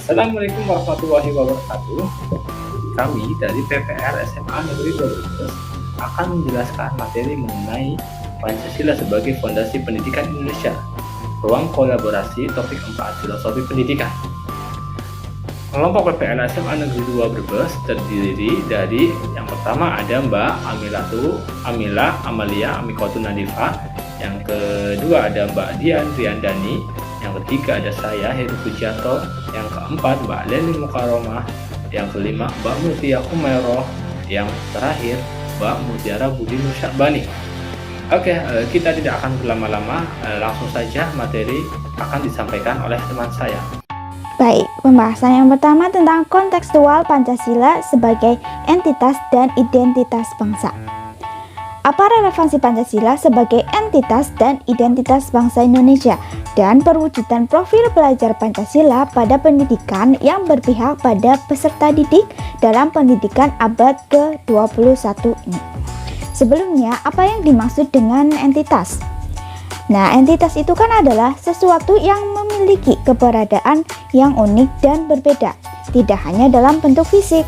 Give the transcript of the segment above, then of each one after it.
Assalamualaikum warahmatullahi wabarakatuh. Kami dari PPR SMA Negeri 12 akan menjelaskan materi mengenai Pancasila sebagai Fondasi Pendidikan Indonesia. Ruang kolaborasi topik 4 Filosofi Pendidikan. Kelompok PPR SMA Negeri 2 Brebes terdiri dari yang pertama ada Mbak Amila Amalia Amikotun Nadifa, yang kedua ada Mbak Dian Riandani, yang ketiga ada saya Heru Pujianto, yang keempat Mbak Leni Mukaromah, yang kelima Mbak Mutia Kumairo, yang terakhir Mbak Mutiara Budi Nusyabani. Oke, kita tidak akan berlama-lama, langsung saja materi akan disampaikan oleh teman saya. Baik, pembahasan yang pertama tentang kontekstual Pancasila sebagai entitas dan identitas bangsa. Apa relevansi Pancasila sebagai entitas dan identitas bangsa Indonesia dan perwujudan profil pelajar Pancasila pada pendidikan yang berpihak pada peserta didik dalam pendidikan abad ke-21 ini? Sebelumnya, apa yang dimaksud dengan entitas? Nah, entitas itu kan adalah sesuatu yang memiliki keberadaan yang unik dan berbeda, tidak hanya dalam bentuk fisik.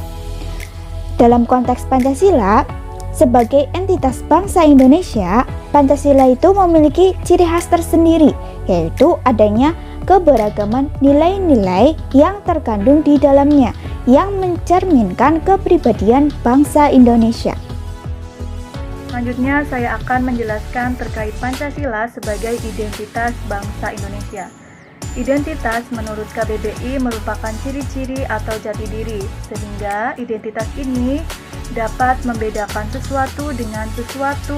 Dalam konteks Pancasila, sebagai entitas bangsa Indonesia, Pancasila itu memiliki ciri khas tersendiri, yaitu adanya keberagaman nilai-nilai yang terkandung di dalamnya, yang mencerminkan kepribadian bangsa Indonesia. Selanjutnya, saya akan menjelaskan terkait Pancasila sebagai identitas bangsa Indonesia. Identitas menurut KBBI merupakan ciri-ciri atau jati diri, sehingga identitas ini dapat membedakan sesuatu dengan sesuatu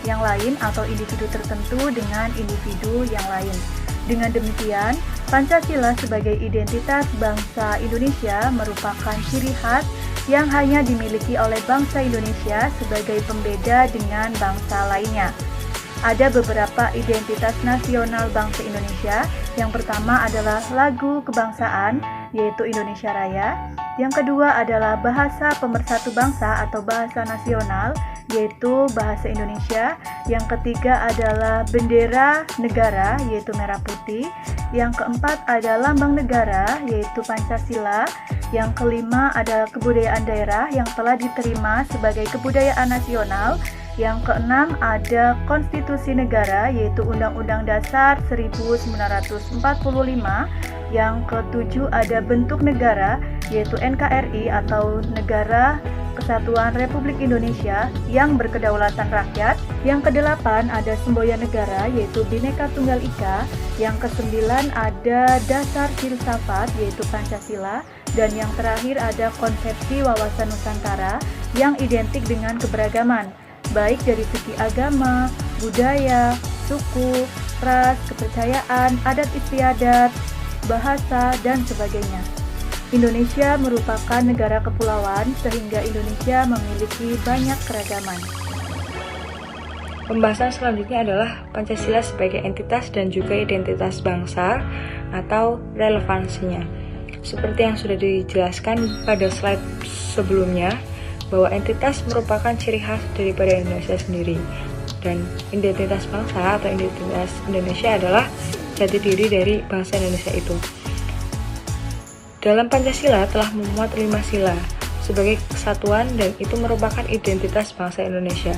yang lain atau individu tertentu dengan individu yang lain. Dengan demikian, Pancasila sebagai identitas bangsa Indonesia merupakan ciri khas yang hanya dimiliki oleh bangsa Indonesia sebagai pembeda dengan bangsa lainnya. Ada beberapa identitas nasional bangsa Indonesia. Yang pertama adalah lagu kebangsaan, yaitu Indonesia Raya. Yang kedua adalah bahasa pemersatu bangsa atau bahasa nasional, yaitu bahasa Indonesia. Yang ketiga adalah bendera negara, yaitu merah putih. Yang keempat ada lambang negara, yaitu Pancasila. Yang kelima adalah kebudayaan daerah yang telah diterima sebagai kebudayaan nasional. Yang keenam ada konstitusi negara, yaitu Undang-Undang Dasar 1945. Yang ketujuh ada bentuk negara, yaitu NKRI atau Negara Kesatuan Republik Indonesia yang berkedaulatan rakyat. Yang kedelapan ada semboyan negara, yaitu Bhinneka Tunggal Ika. Yang kesembilan ada dasar filsafat, yaitu Pancasila. Dan yang terakhir ada konsepsi wawasan Nusantara yang identik dengan keberagaman, baik dari segi agama, budaya, suku, ras, kepercayaan, adat istiadat, bahasa, dan sebagainya. Indonesia merupakan negara kepulauan, sehingga Indonesia memiliki banyak keragaman. Pembahasan selanjutnya adalah Pancasila sebagai entitas dan juga identitas bangsa atau relevansinya. Seperti yang sudah dijelaskan pada slide sebelumnya, bahwa entitas merupakan ciri khas daripada Indonesia sendiri, dan identitas bangsa atau identitas Indonesia adalah jati diri dari bangsa Indonesia itu. Dalam Pancasila telah memuat 5 sila sebagai kesatuan, dan itu merupakan identitas bangsa Indonesia.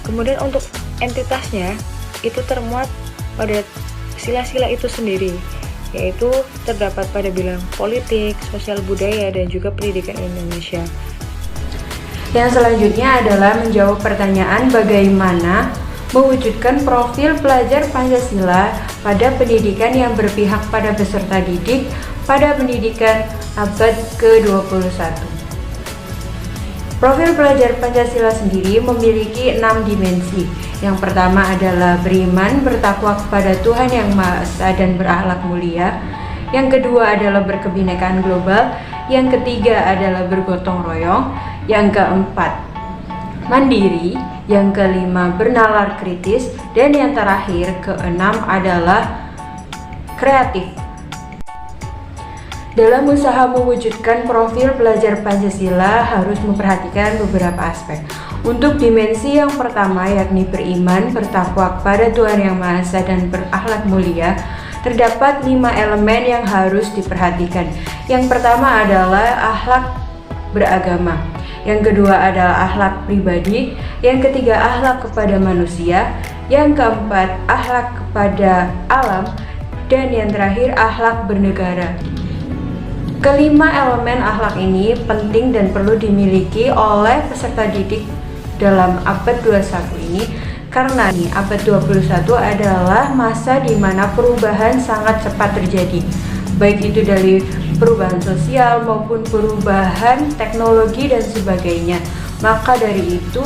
Kemudian untuk entitasnya itu termuat pada sila-sila itu sendiri, yaitu terdapat pada bidang politik, sosial budaya, dan juga pendidikan Indonesia. Yang selanjutnya adalah menjawab pertanyaan bagaimana mewujudkan profil pelajar Pancasila pada pendidikan yang berpihak pada peserta didik pada pendidikan abad ke-21. Profil pelajar Pancasila sendiri memiliki 6 dimensi. Yang pertama adalah beriman, bertakwa kepada Tuhan Yang Maha Esa dan berakhlak mulia. Yang kedua adalah berkebinekaan global. Yang ketiga adalah bergotong royong. Yang keempat, mandiri. Yang kelima, bernalar kritis. Dan yang terakhir, keenam adalah kreatif. Dalam usaha mewujudkan profil pelajar Pancasila harus memperhatikan beberapa aspek. Untuk dimensi yang pertama yakni beriman, bertakwa kepada Tuhan Yang Maha Esa dan berakhlak mulia, terdapat 5 elemen yang harus diperhatikan. Yang pertama adalah akhlak beragama, yang kedua adalah akhlak pribadi, yang ketiga akhlak kepada manusia, yang keempat akhlak kepada alam, dan yang terakhir akhlak bernegara. Kelima elemen akhlak ini penting dan perlu dimiliki oleh peserta didik dalam abad 21 ini, karena abad 21 adalah masa di mana perubahan sangat cepat terjadi, baik itu dari perubahan sosial maupun perubahan teknologi dan sebagainya. Maka dari itu,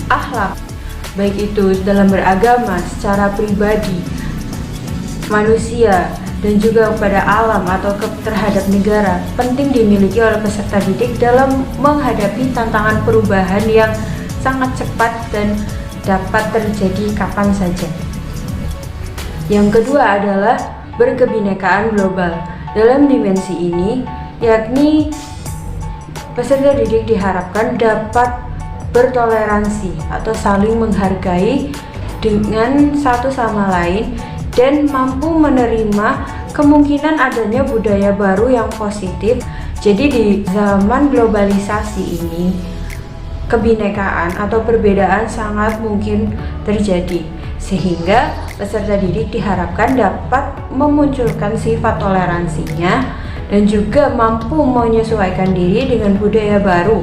akhlak, baik itu dalam beragama, secara pribadi, manusia, dan juga kepada alam atau terhadap negara, penting dimiliki oleh peserta didik dalam menghadapi tantangan perubahan yang sangat cepat dan dapat terjadi kapan saja. Yang kedua adalah berkebinekaan global. Dalam dimensi ini, yakni peserta didik diharapkan dapat bertoleransi atau saling menghargai dengan satu sama lain dan mampu menerima kemungkinan adanya budaya baru yang positif. Jadi di zaman globalisasi ini, kebinekaan atau perbedaan sangat mungkin terjadi, sehingga peserta didik diharapkan dapat memunculkan sifat toleransinya dan juga mampu menyesuaikan diri dengan budaya baru.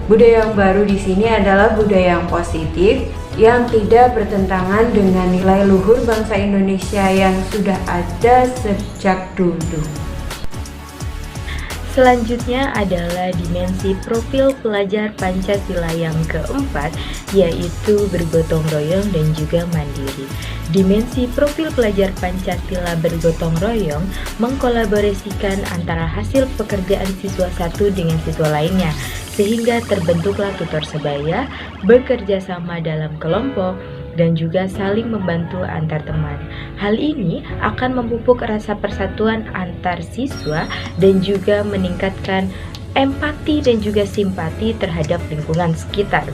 Budaya yang baru di sini adalah budaya yang positif, yang tidak bertentangan dengan nilai luhur bangsa Indonesia yang sudah ada sejak dulu. Selanjutnya adalah dimensi profil pelajar Pancasila yang keempat, yaitu bergotong royong dan juga mandiri. Dimensi profil pelajar Pancasila bergotong royong mengkolaborasikan antara hasil pekerjaan siswa satu dengan siswa lainnya, sehingga terbentuklah tutor sebaya, bekerja sama dalam kelompok, dan juga saling membantu antar teman. Hal ini akan memupuk rasa persatuan antar siswa dan juga meningkatkan empati dan juga simpati terhadap lingkungan sekitar.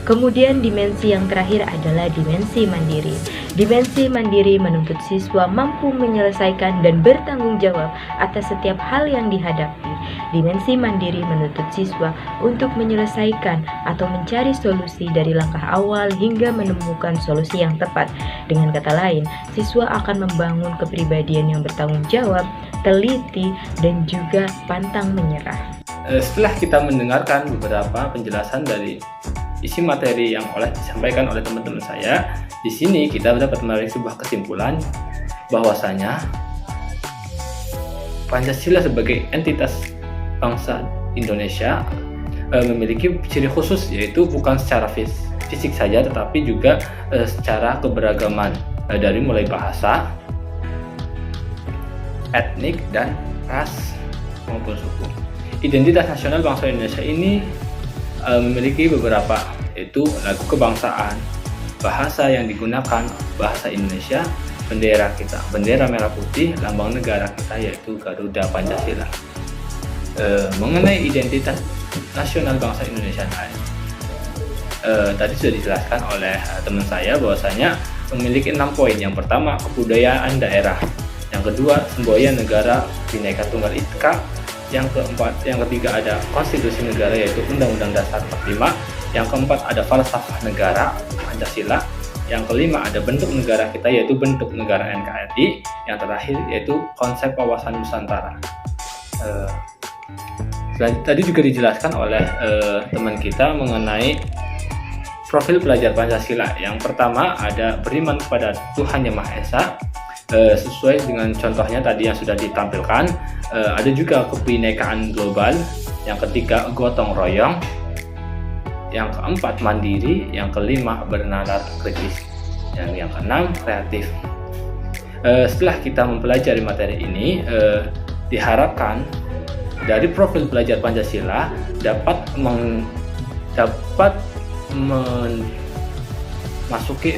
Kemudian dimensi yang terakhir adalah dimensi mandiri. Dimensi mandiri menuntut siswa mampu menyelesaikan dan bertanggung jawab atas setiap hal yang dihadapi. Dimensi mandiri menuntut siswa untuk menyelesaikan atau mencari solusi dari langkah awal hingga menemukan solusi yang tepat. Dengan kata lain, siswa akan membangun kepribadian yang bertanggung jawab, teliti, dan juga pantang menyerah. Setelah kita mendengarkan beberapa penjelasan dari isi materi yang disampaikan oleh teman-teman saya, di sini kita dapat menarik sebuah kesimpulan bahwasanya Pancasila sebagai entitas bangsa Indonesia memiliki ciri khusus, yaitu bukan secara fisik saja tetapi juga secara keberagaman, dari mulai bahasa, etnik, dan ras maupun suku. Identitas nasional bangsa Indonesia ini memiliki beberapa, yaitu lagu kebangsaan, bahasa yang digunakan bahasa Indonesia, bendera kita, bendera merah putih, lambang negara kita yaitu Garuda Pancasila. Mengenai identitas nasional bangsa Indonesia tadi sudah dijelaskan oleh teman saya bahwasanya memiliki 6 poin. Yang pertama, kebudayaan daerah. Yang kedua, semboyan negara Bhinneka Tunggal Ika. Yang ketiga ada konstitusi negara yaitu Undang-Undang Dasar 45. Yang keempat ada falsafah negara Pancasila. Yang kelima ada bentuk negara kita yaitu bentuk negara NKRI. Yang terakhir yaitu konsep wawasan Nusantara. Tadi juga dijelaskan oleh teman kita mengenai profil pelajar Pancasila. Yang pertama ada beriman kepada Tuhan Yang Maha Esa, sesuai dengan contohnya tadi yang sudah ditampilkan. Ada juga kebinekaan global. Yang ketiga gotong royong. Yang keempat mandiri. Yang kelima bernalar kritis. Yang keenam kreatif. Setelah kita mempelajari materi ini, diharapkan dari profil pelajar Pancasila dapat memasuki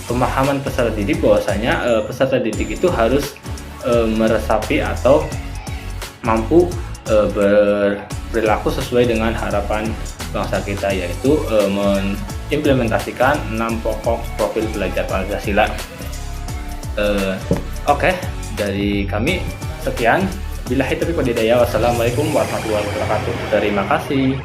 pemahaman peserta didik bahwasanya peserta didik itu harus meresapi atau mampu berperilaku sesuai dengan harapan bangsa kita, yaitu mengimplementasikan 6 pokok profil pelajar Pancasila. Oke, dari kami sekian. Billahi taufiq wal hidayah. Wassalamualaikum warahmatullahi wabarakatuh. Terima kasih.